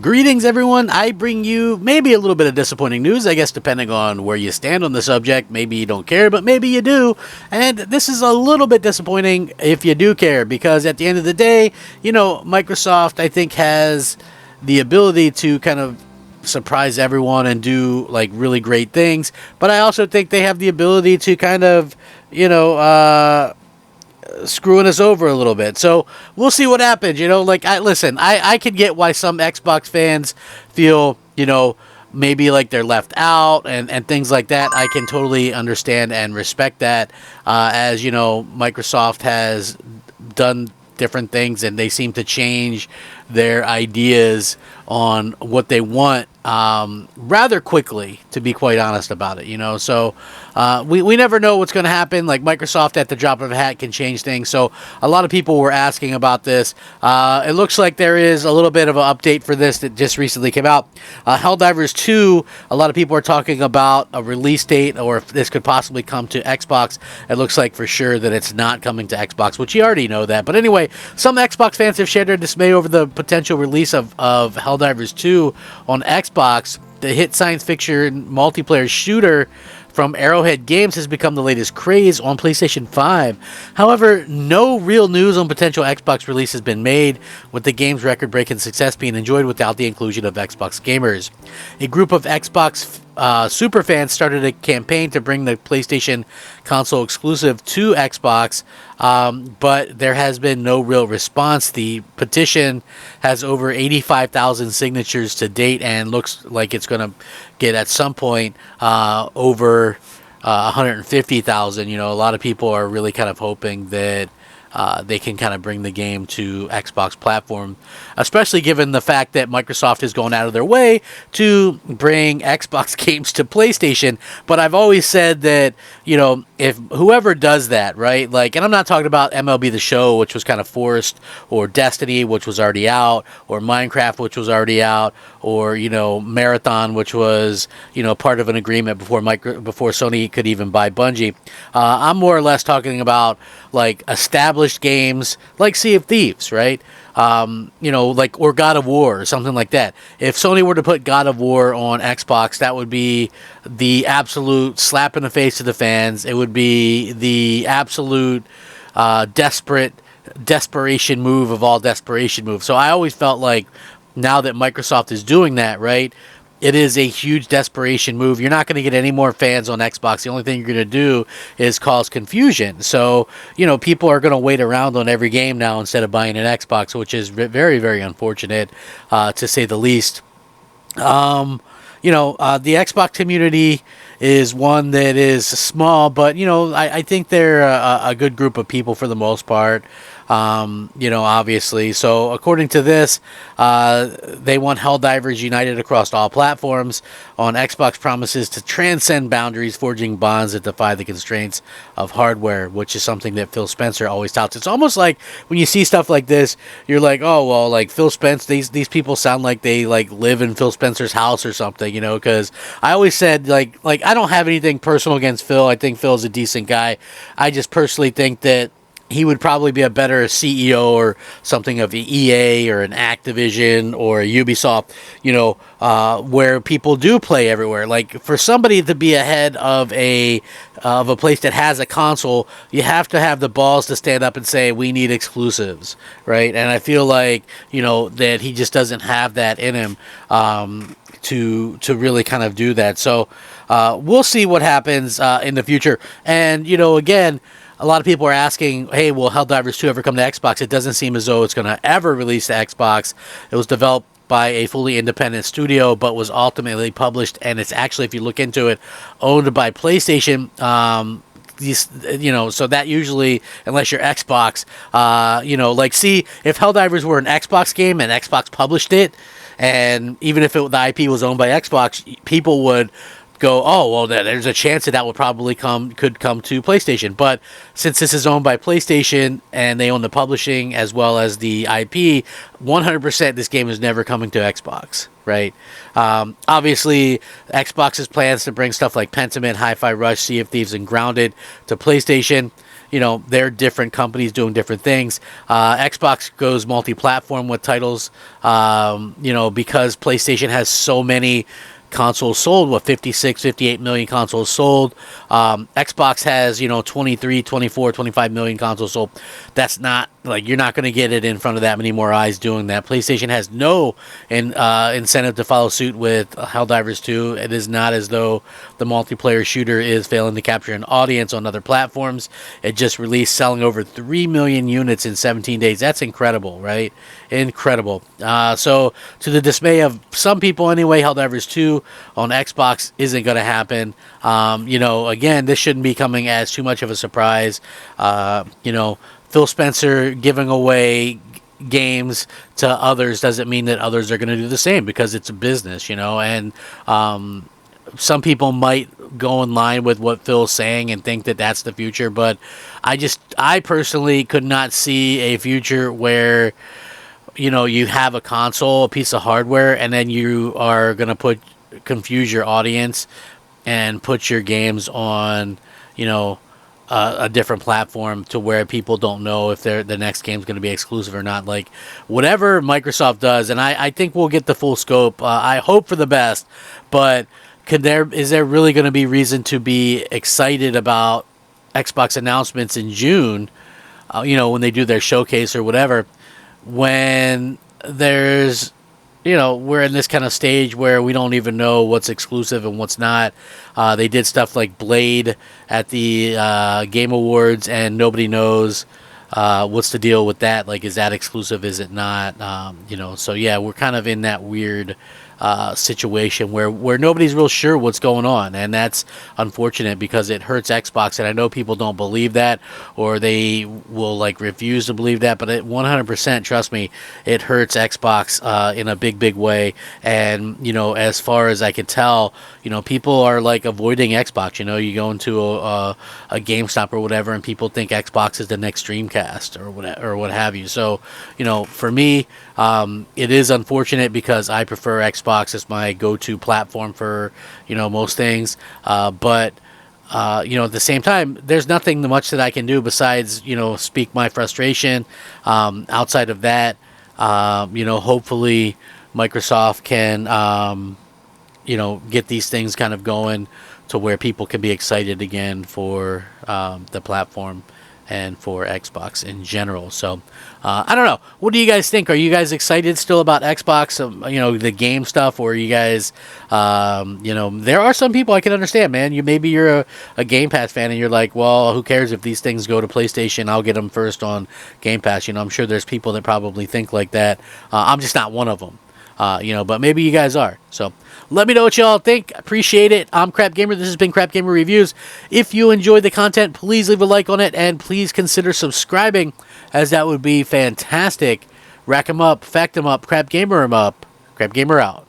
Greetings, everyone. I bring you maybe a little bit of disappointing news, I guess, depending on where you stand on the subject. Maybe you don't care, but maybe you do. And this is a little bit disappointing if you do care, because at the end of the day, Microsoft, I think, has the ability to kind of surprise everyone and do like really great things. But I also think they have the ability to kind of, screwing us over a little bit. So we'll see what happens. I could get why some Xbox fans feel, maybe like they're left out and things like that. I can totally understand and respect that. As Microsoft has done different things and they seem to change their ideas on what they want rather quickly, to be quite honest about it. So we never know what's going to happen. Like, Microsoft at the drop of a hat can change things. So a lot of people were asking about this. It looks like there is a little bit of an update for this that just recently came out. Helldivers 2, a lot of people are talking about a release date, or if this could possibly come to Xbox. It looks like for sure that it's not coming to Xbox, which you already know that. But anyway, some Xbox fans have shared their dismay over the potential release of Helldivers 2 on Xbox. The hit science fiction multiplayer shooter from Arrowhead Games has become the latest craze on PlayStation 5. However, no real news on potential Xbox release has been made, with the game's record-breaking success being enjoyed without the inclusion of Xbox gamers. A group of Xbox superfans started a campaign to bring the PlayStation console exclusive to Xbox, but there has been no real response. The petition has over 85,000 signatures to date and looks like it's going to get at some point over 150,000. A lot of people are really kind of hoping that they can kind of bring the game to Xbox platform, especially given the fact that Microsoft is going out of their way to bring Xbox games to PlayStation. But I've always said that, if whoever does that, right, like, and I'm not talking about MLB The Show, which was kind of forced, or Destiny, which was already out, or Minecraft, which was already out, or, Marathon, which was, part of an agreement before Sony could even buy Bungie. I'm more or less talking about, like, established games like Sea of Thieves, right? Or God of War or something like that. If Sony were to put God of War on Xbox, that would be the absolute slap in the face to the fans. It would be the absolute desperation move of all desperation moves. So I always felt like, now that Microsoft is doing that, right, it is a huge desperation move. You're not going to get any more fans on Xbox. The only thing you're going to do is cause confusion. So, people are going to wait around on every game now instead of buying an Xbox, which is very, very unfortunate, to say the least. The Xbox community is one that is small, but, I think they're a good group of people for the most part. Obviously. So according to this, they want Helldivers united across all platforms. On Xbox promises to transcend boundaries, forging bonds that defy the constraints of hardware, which is something that Phil Spencer always touts. It's almost like when you see stuff like this, you're like, oh, well, like Phil Spencer, these people sound like they like live in Phil Spencer's house or something, because I always said like I don't have anything personal against Phil. I think Phil's a decent guy. I just personally think that he would probably be a better CEO or something of EA or an Activision or a Ubisoft, where people do play everywhere. Like, for somebody to be ahead of a place that has a console, you have to have the balls to stand up and say, we need exclusives, right? And I feel like, that he just doesn't have that in him to really kind of do that. So we'll see what happens in the future. And, again, a lot of people are asking, hey, will Helldivers 2 ever come to Xbox? It doesn't seem as though it's going to ever release to Xbox. It was developed by a fully independent studio, but was ultimately published, and it's actually, if you look into it, owned by PlayStation. So that usually, unless you're Xbox, see, if Helldivers were an Xbox game and Xbox published it, and even if the IP was owned by Xbox, people would go, oh well, there's a chance that could come to PlayStation. But since this is owned by PlayStation and they own the publishing as well as the IP, 100% this game is never coming to Xbox. Right? Obviously, Xbox's plans to bring stuff like Pentiment, Hi-Fi Rush, Sea of Thieves, and Grounded to PlayStation. They're different companies doing different things. Xbox goes multi-platform with titles, because PlayStation has so many consoles sold, 56, 58 million consoles sold. Xbox has, 23, 24, 25 million consoles sold. That's not, you're not going to get it in front of that many more eyes doing that. PlayStation has no incentive to follow suit with Helldivers 2. It is not as though the multiplayer shooter is failing to capture an audience on other platforms. It just released, selling over 3 million units in 17 days. That's incredible, right? Incredible. So, to the dismay of some people anyway, Helldivers 2 on Xbox isn't going to happen. Again, this shouldn't be coming as too much of a surprise. Phil Spencer giving away games to others doesn't mean that others are going to do the same, because it's a business, and some people might go in line with what Phil's saying and think that that's the future, but I personally could not see a future where you have a console, a piece of hardware, and then you are going to confuse your audience and put your games on, a different platform to where people don't know if the next game's going to be exclusive or not. Like, whatever Microsoft does, and I think we'll get the full scope. I hope for the best, but is there really going to be reason to be excited about Xbox announcements in June, when they do their showcase or whatever, when there's, we're in this kind of stage where we don't even know what's exclusive and what's not. They did stuff like Blade at the Game Awards, and nobody knows what's the deal with that. Like, is that exclusive? Is it not? So yeah, we're kind of in that weird situation where nobody's real sure what's going on, and that's unfortunate because it hurts Xbox. And I know people don't believe that, or they will refuse to believe that, but it 100%, trust me, it hurts Xbox in a big way. And as far as I can tell, people are avoiding Xbox. You go into a GameStop or whatever, and people think Xbox is the next Dreamcast or what have you. So for me, it is unfortunate because I prefer Xbox as my go-to platform for most things, but at the same time, there's nothing much that I can do besides speak my frustration. Outside of that, hopefully Microsoft can get these things kind of going to where people can be excited again for the platform and for Xbox in general. So I don't know. What do you guys think? Are you guys excited still about Xbox, the game stuff, or are you guys, there are some people I can understand, man. Maybe you're a Game Pass fan and you're like, well, who cares if these things go to PlayStation? I'll get them first on Game Pass. I'm sure there's people that probably think like that. I'm just not one of them. But maybe you guys are. So let me know what y'all think. Appreciate it. I'm Crap Gamer. This has been Crap Gamer Reviews. If you enjoyed the content, please leave a like on it, and please consider subscribing, as that would be fantastic. Rack 'em up, fact 'em up, Crap Gamer 'em up. Crap Gamer out.